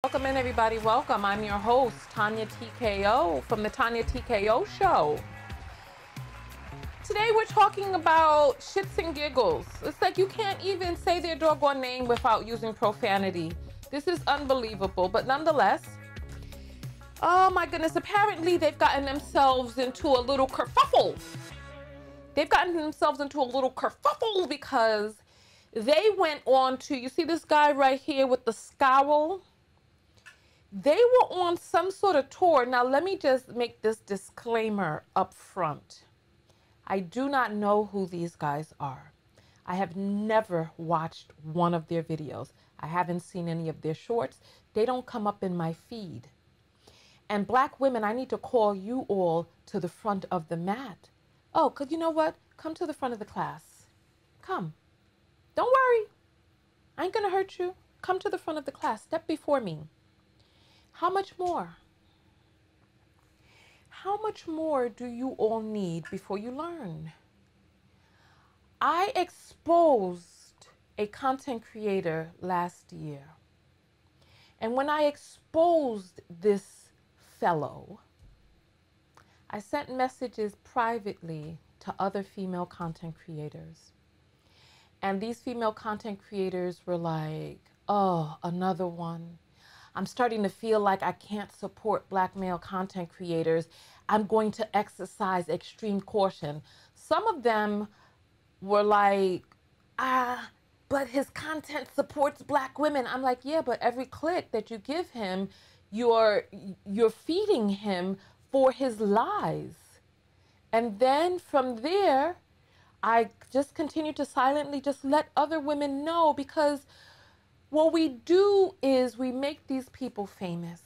Welcome in, everybody. Welcome. I'm your host, Tonya TKO from the Tonya TKO Show. Today we're talking about shits and giggles. It's like you can't even say their doggone name without using profanity. This is unbelievable, but nonetheless, oh my goodness, apparently they've gotten themselves into a little kerfuffle. Because they went on to, you see this guy right here with the scowl? They were on some sort of tour. Now, let me just make this disclaimer up front. I do not know who these guys are. I have never watched one of their videos. I haven't seen any of their shorts. They don't come up in my feed. And black women, I need to call you all to the front of the mat. Oh, because you know what? Come to the front of the class. Come. Don't worry. I ain't going to hurt you. Come to the front of the class. Step before me. How much more? How much more do you all need before you learn? I exposed a content creator last year. And when I exposed this fellow, I sent messages privately to other female content creators. And these female content creators were like, oh, another one. I'm starting to feel like I can't support black male content creators. I'm going to exercise extreme caution. Some of them were like, but his content supports black women. I'm like, yeah, but every click that you give him, you're feeding him for his lies. And then from there, I just continue to silently just let other women know, because what we do is we make these people famous.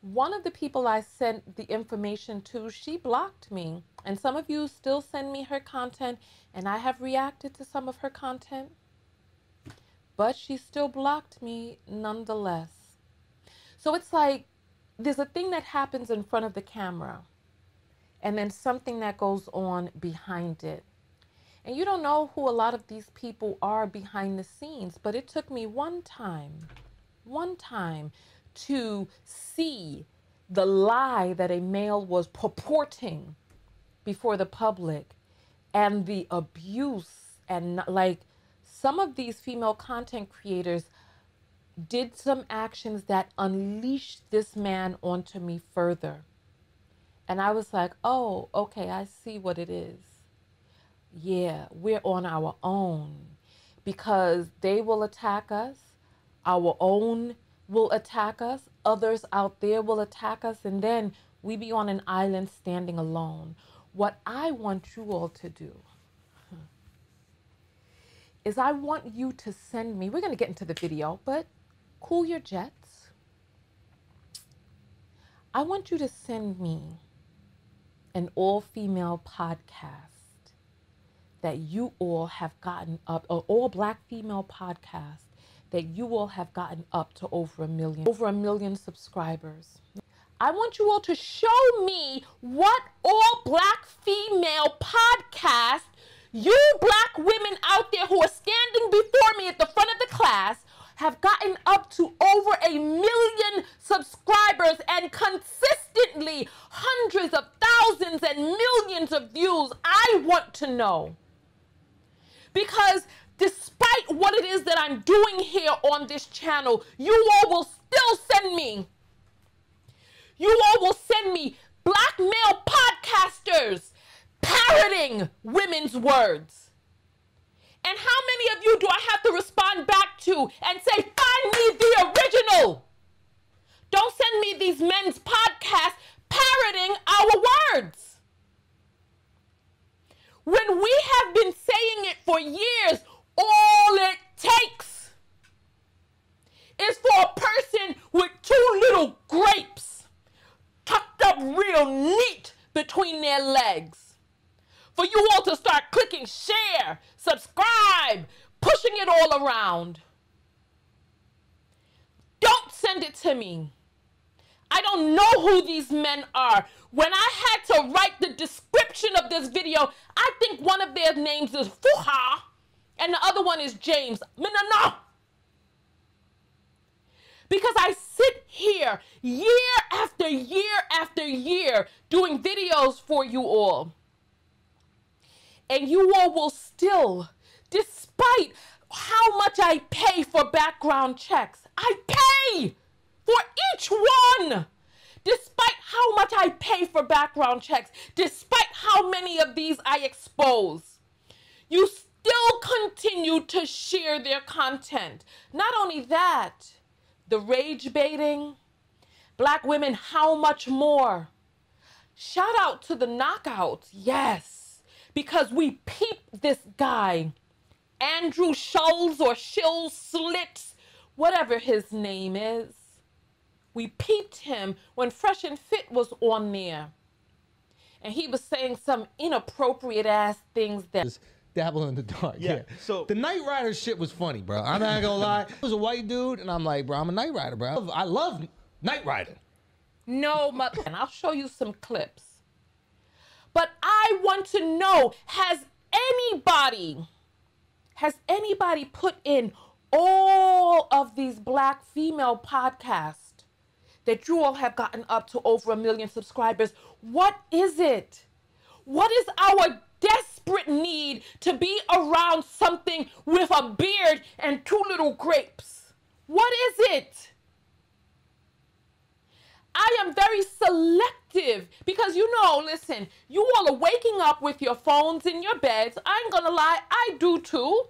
One of the people I sent the information to, she blocked me. And some of you still send me her content, and I have reacted to some of her content. But she still blocked me nonetheless. So it's like there's a thing that happens in front of the camera, and then something that goes on behind it. And you don't know who a lot of these people are behind the scenes, but it took me one time to see the lie that a male was purporting before the public, and the abuse, and like some of these female content creators did some actions that unleashed this man onto me further. And I was like, oh, okay, I see what it is. Yeah, we're on our own, because they will attack us. Our own will attack us. Others out there will attack us. And then we be on an island standing alone. What I want you all to do is I want you to send me, we're going to get into the video, but cool your jets. I want you to send me an all-female podcast that you all have gotten up, or all black female podcast that you all have gotten up to over a million subscribers. I want you all to show me what all black female podcast, you black women out there who are standing before me at the front of the class, have gotten up to over 1 million subscribers and consistently hundreds of thousands and millions of views. I want to know. Because despite what it is that I'm doing here on this channel, you all will still send me. You all will send me black male podcasters parroting women's words. And how many of you do I have to respond back to and say, find me the original? Don't send me these men's podcasts parroting our words. When we have been saying it for years, all it takes is for a person with 2 little grapes tucked up real neat between their legs, for you all to start clicking share, subscribe, pushing it all around. Don't send it to me. I don't know who these men are. When I had to write the description of this video, I think one of their names is Fuha and the other one is James. No. Because I year after year after year, doing videos for you all. And you all will still, despite how much I pay for background checks, I pay for each one. Despite how much I pay for background checks, despite how many of these I expose, you still continue to share their content. Not only that, the rage baiting, Black women, how much more? Shout out to the knockouts, yes, because we peeped this guy, Andrew Schulz or Schulz Slits, whatever his name is. We peeped him when Fresh and Fit was on there. And he was saying some inappropriate ass things that... Just dabble in the dark. Yeah. So the Knight Rider shit was funny, bro. I'm not gonna lie. It was a white dude, and I'm like, bro, I'm a Knight Rider, bro. I love Knight Rider. No, and I'll show you some clips. But I want to know, has anybody put in all of these Black female podcasts that you all have gotten up to over 1 million subscribers? What is it? What is our desperate need to be around something with a beard and 2 little grapes? What is it? I am very selective because, you know, listen, you all are waking up with your phones in your beds. I ain't gonna lie, I do too.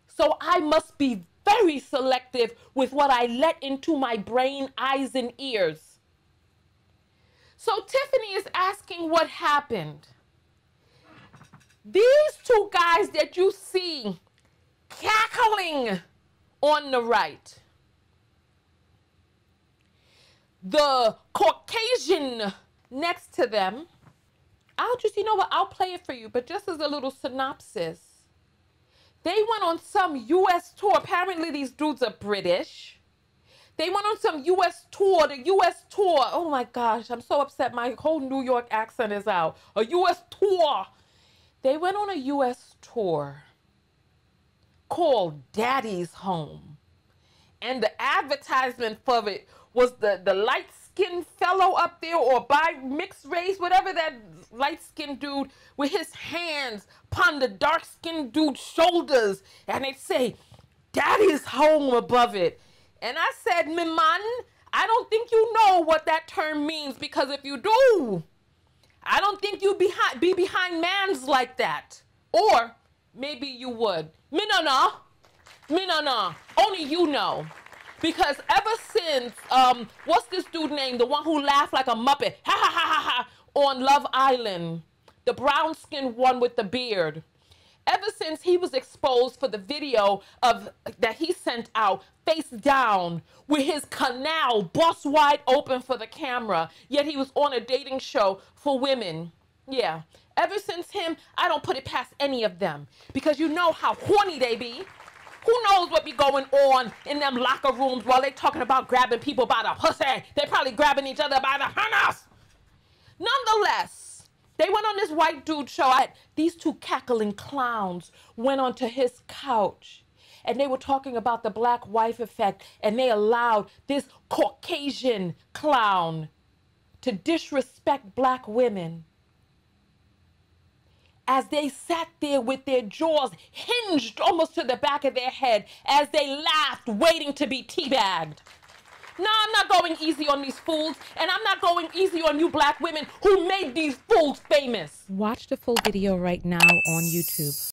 So I must be very selective with what I let into my brain, eyes, and ears. So Tiffany is asking what happened. These 2 guys that you see cackling on the right, the Caucasian next to them, you know what, I'll play it for you, but just as a little synopsis. They went on some U.S. tour. Apparently these dudes are British. They went on some U.S. tour, the U.S. tour. Oh my gosh, I'm so upset. My whole New York accent is out. A U.S. tour. They went on a U.S. tour called Daddy's Home. And the advertisement for it was the light-skinned fellow up there, or by mixed race, whatever, that light-skinned dude with his hands upon the dark-skinned dude's shoulders. And they'd say, Daddy's Home above it. And I said, "Me man, I don't think you know what that term means, because if you do, I don't think you'd be behind mans like that. Or maybe you would. Me no know. Me no know. Only you know. Because ever since, what's this dude named? The one who laughed like a Muppet. Ha ha ha ha ha. On Love Island. The brown-skinned one with the beard. Ever since he was exposed for the video that he sent out, face down, with his canal bust wide open for the camera, yet he was on a dating show for women. Yeah. Ever since him, I don't put it past any of them. Because you know how horny they be. Who knows what be going on in them locker rooms while they talking about grabbing people by the pussy? They probably grabbing each other by the harness. Nonetheless, they went on this white dude show. These 2 cackling clowns went onto his couch, and they were talking about the black wife effect, and they allowed this Caucasian clown to disrespect Black women as they sat there with their jaws hinged almost to the back of their head as they laughed, waiting to be teabagged. No, I'm not going easy on these fools, and I'm not going easy on you Black women who made these fools famous. Watch the full video right now on YouTube.